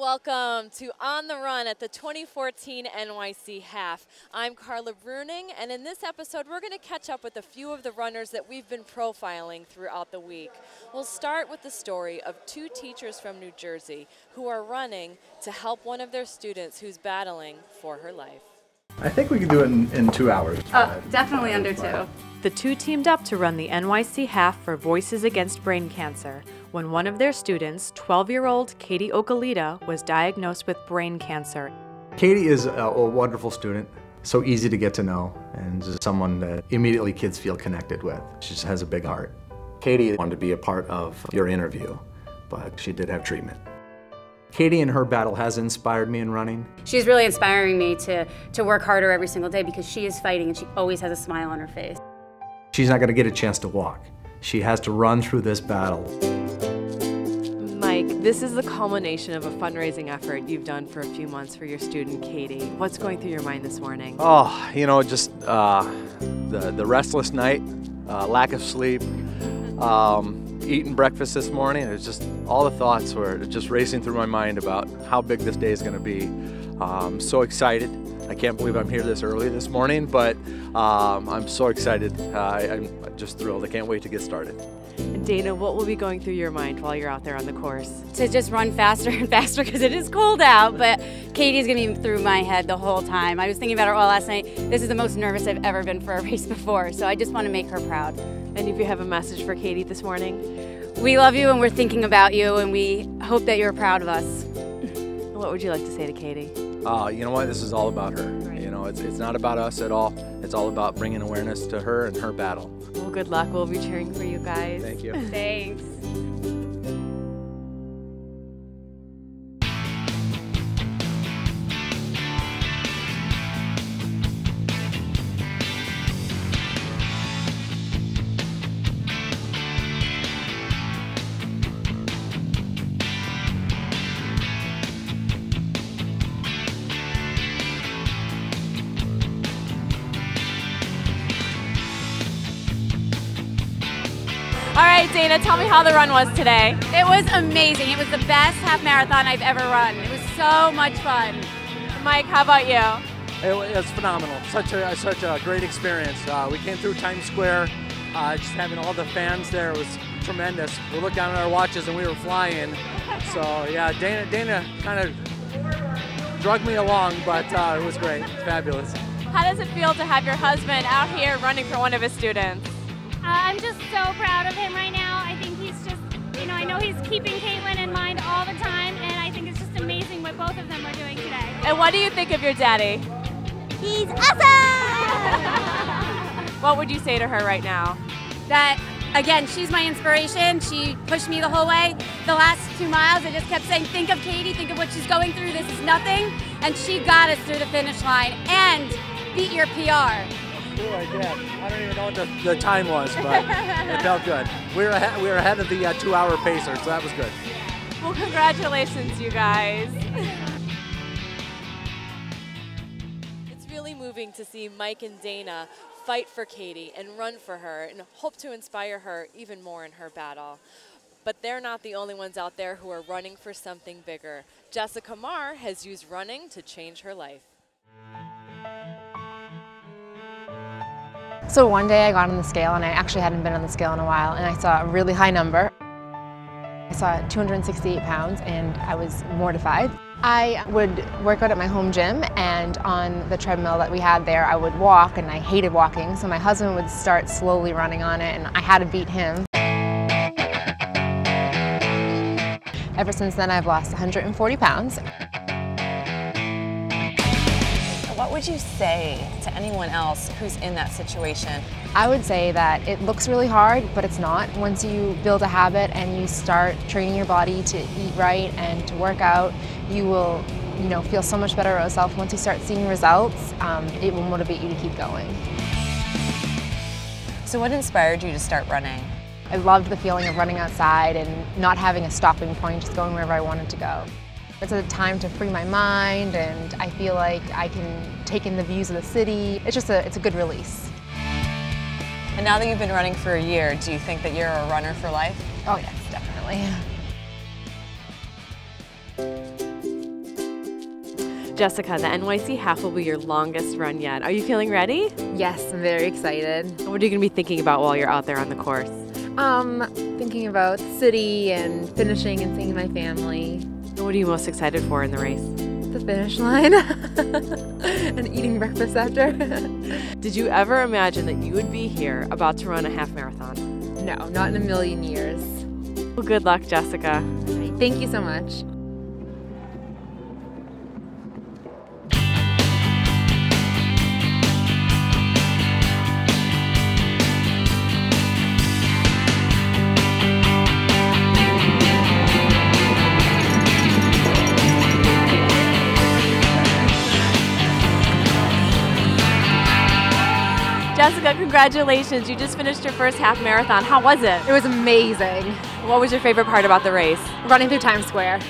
Welcome to On the Run at the 2014 NYC Half. I'm Carla Bruning, and in this episode, we're going to catch up with a few of the runners that we've been profiling throughout the week. We'll start with the story of two teachers from New Jersey who are running to help one of their students who's battling for her life. I think we can do it in 2 hours. Definitely under 2. The two teamed up to run the NYC Half for Voices Against Brain Cancer when one of their students, 12-year-old Katie Okalita, was diagnosed with brain cancer. Katie is a wonderful student, so easy to get to know, and just someone that immediately kids feel connected with. She just has a big heart. Katie wanted to be a part of your interview, but she did have treatment. Katie and her battle has inspired me in running. She's really inspiring me to work harder every single day because she is fighting and she always has a smile on her face. She's not going to get a chance to walk. She has to run through this battle. Mike, this is the culmination of a fundraising effort you've done for a few months for your student, Katie. What's going through your mind this morning? Oh, you know, just the restless night, lack of sleep, eating breakfast this morning. It's just all the thoughts were just racing through my mind about how big this day is going to be. I'm so excited. I can't believe I'm here this early this morning, but I'm so excited. I'm just thrilled. I can't wait to get started. Dana, what will be going through your mind while you're out there on the course? To just run faster and faster because it is cold out, but Katie's going to be through my head the whole time. I was thinking about her all last night. This is the most nervous I've ever been for a race before, so I just want to make her proud. And if you have a message for Katie this morning? We love you and we're thinking about you and we hope that you're proud of us. What would you like to say to Katie? You know what? This is all about her. Right. You know, it's not about us at all. It's all about bringing awareness to her and her battle. Well, good luck. We'll be cheering for you guys. Thank you. Thanks. All right, Dana, tell me how the run was today. It was amazing. It was the best half marathon I've ever run. It was so much fun. Mike, how about you? It was phenomenal. Such a great experience. We came through Times Square, just having all the fans there. It was tremendous. We looked down at our watches and we were flying. So yeah, Dana kind of drug me along, but it was great. Fabulous. How does it feel to have your husband out here running for one of his students? I'm just so proud of him right now. I think he's just, I know he's keeping Caitlin in mind all the time, and I think it's just amazing what both of them are doing today. And what do you think of your daddy? He's awesome! What would you say to her right now? That, again, she's my inspiration. She pushed me the whole way. The last 2 miles, I just kept saying, think of Katie, think of what she's going through. This is nothing. And she got us through the finish line and beat your PR. Ooh, I did. I don't even know what the time was, but it felt good. We were ahead of the 2-hour pacer, so that was good. Well, congratulations, you guys. It's really moving to see Mike and Dana fight for Katie and run for her and hope to inspire her even more in her battle. But they're not the only ones out there who are running for something bigger. Jessica Maher has used running to change her life. So one day I got on the scale, and I actually hadn't been on the scale in a while, and I saw a really high number. I saw 268 pounds and I was mortified. I would work out at my home gym, and on the treadmill that we had there I would walk, and I hated walking, so my husband would start slowly running on it and I had to beat him. Ever since then I've lost 140 pounds. What would you say to anyone else who's in that situation? I would say that it looks really hard, but it's not. Once you build a habit and you start training your body to eat right and to work out, you will, feel so much better about yourself. Once you start seeing results, it will motivate you to keep going. So what inspired you to start running? I loved the feeling of running outside and not having a stopping point, just going wherever I wanted to go. It's a time to free my mind, and I feel like I can take in the views of the city. It's a good release. And now that you've been running for a year, do you think that you're a runner for life? Oh yes, definitely. Jessica, the NYC half will be your longest run yet. Are you feeling ready? Yes, I'm very excited. What are you going to be thinking about while you're out there on the course? Thinking about the city and finishing and seeing my family. What are you most excited for in the race? The finish line and eating breakfast after. Did you ever imagine that you would be here about to run a half marathon? No, not in a million years. Well, good luck, Jessica. Thank you so much. Jessica, congratulations. You just finished your first half marathon. How was it? It was amazing. What was your favorite part about the race? Running through Times Square.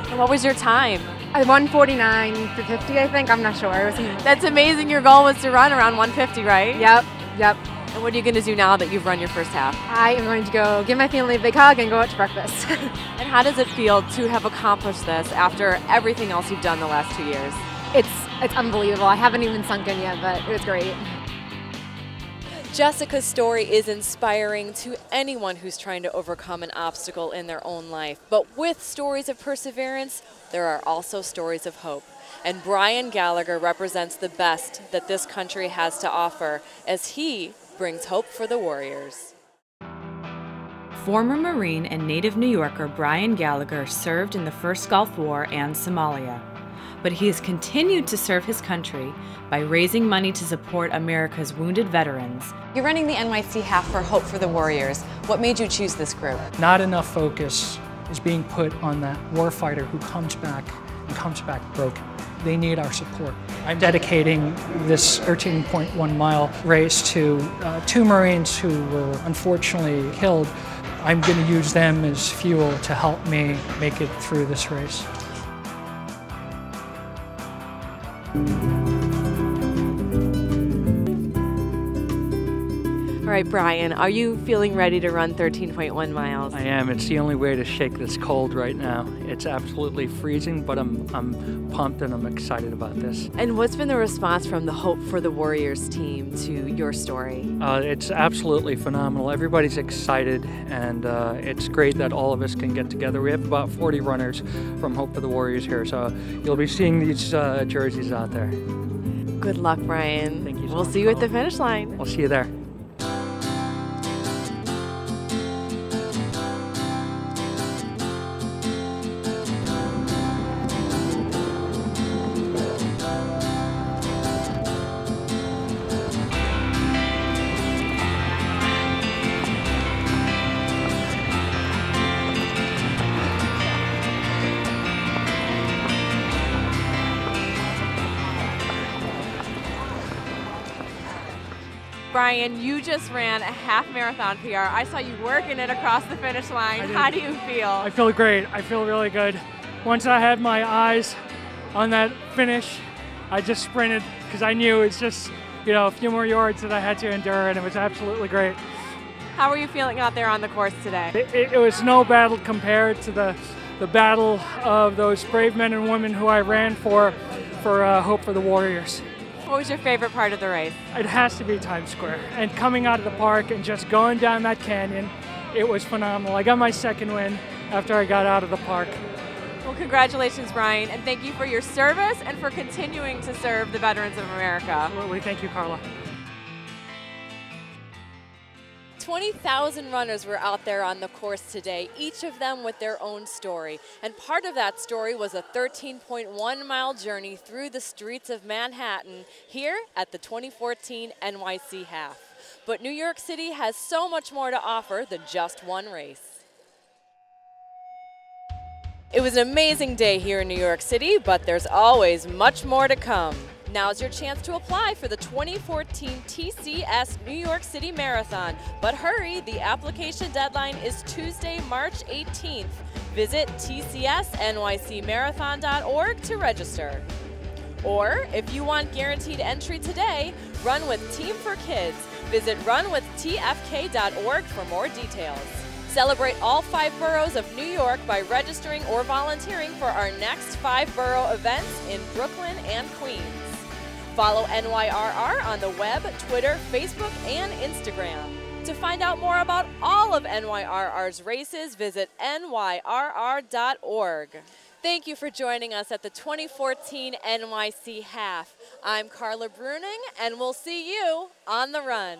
And what was your time? 1:49:50, I think. I'm not sure. That's amazing. Your goal was to run around 1:50, right? Yep. And what are you going to do now that you've run your first half? I am going to go give my family a big hug and go out to breakfast. And how does it feel to have accomplished this after everything else you've done the last 2 years? It's unbelievable. I haven't even sunk in yet, but it was great. Jessica's story is inspiring to anyone who's trying to overcome an obstacle in their own life. But with stories of perseverance, there are also stories of hope. And Brian Gallagher represents the best that this country has to offer as he brings hope for the warriors. Former Marine and native New Yorker Brian Gallagher served in the First Gulf War and Somalia. But he has continued to serve his country by raising money to support America's wounded veterans. You're running the NYC half for Hope for the Warriors. What made you choose this group? Not enough focus is being put on that warfighter who comes back and comes back broken. They need our support. I'm dedicating this 13.1 mile race to 2 Marines who were unfortunately killed. I'm going to use them as fuel to help me make it through this race. All right, Brian, are you feeling ready to run 13.1 miles? I am. It's the only way to shake this cold right now. It's absolutely freezing, but I'm pumped and I'm excited about this. And what's been the response from the Hope for the Warriors team to your story? It's absolutely phenomenal. Everybody's excited, and it's great that all of us can get together. We have about 40 runners from Hope for the Warriors here, so you'll be seeing these jerseys out there. Good luck, Brian. Thank you so We'll much, see you at the Paula. finish line. I'll see you there. Brian, you just ran a half marathon PR. I saw you working it across the finish line. How do you feel? I feel great. I feel really good. Once I had my eyes on that finish, I just sprinted because I knew it's just, a few more yards that I had to endure, and it was absolutely great. How are you feeling out there on the course today? It was no battle compared to the battle of those brave men and women who I ran for Hope for the Warriors. What was your favorite part of the race? It has to be Times Square. And coming out of the park and just going down that canyon, it was phenomenal. I got my second win after I got out of the park. Well, congratulations, Brian, and thank you for your service and for continuing to serve the veterans of America. Absolutely. Thank you, Carla. 20,000 runners were out there on the course today, each of them with their own story. And part of that story was a 13.1 mile journey through the streets of Manhattan here at the 2014 NYC half. But New York City has so much more to offer than just one race. It was an amazing day here in New York City, but there's always much more to come. Now's your chance to apply for the 2014 TCS New York City Marathon. But hurry, the application deadline is Tuesday, March 18th. Visit tcsnycmarathon.org to register. Or, if you want guaranteed entry today, run with Team for Kids. Visit runwithtfk.org for more details. Celebrate all 5 boroughs of New York by registering or volunteering for our next 5 borough events in Brooklyn and Queens. Follow NYRR on the web, Twitter, Facebook, and Instagram. To find out more about all of NYRR's races, visit nyrr.org. Thank you for joining us at the 2014 NYC Half. I'm Carla Bruning, and we'll see you on the run.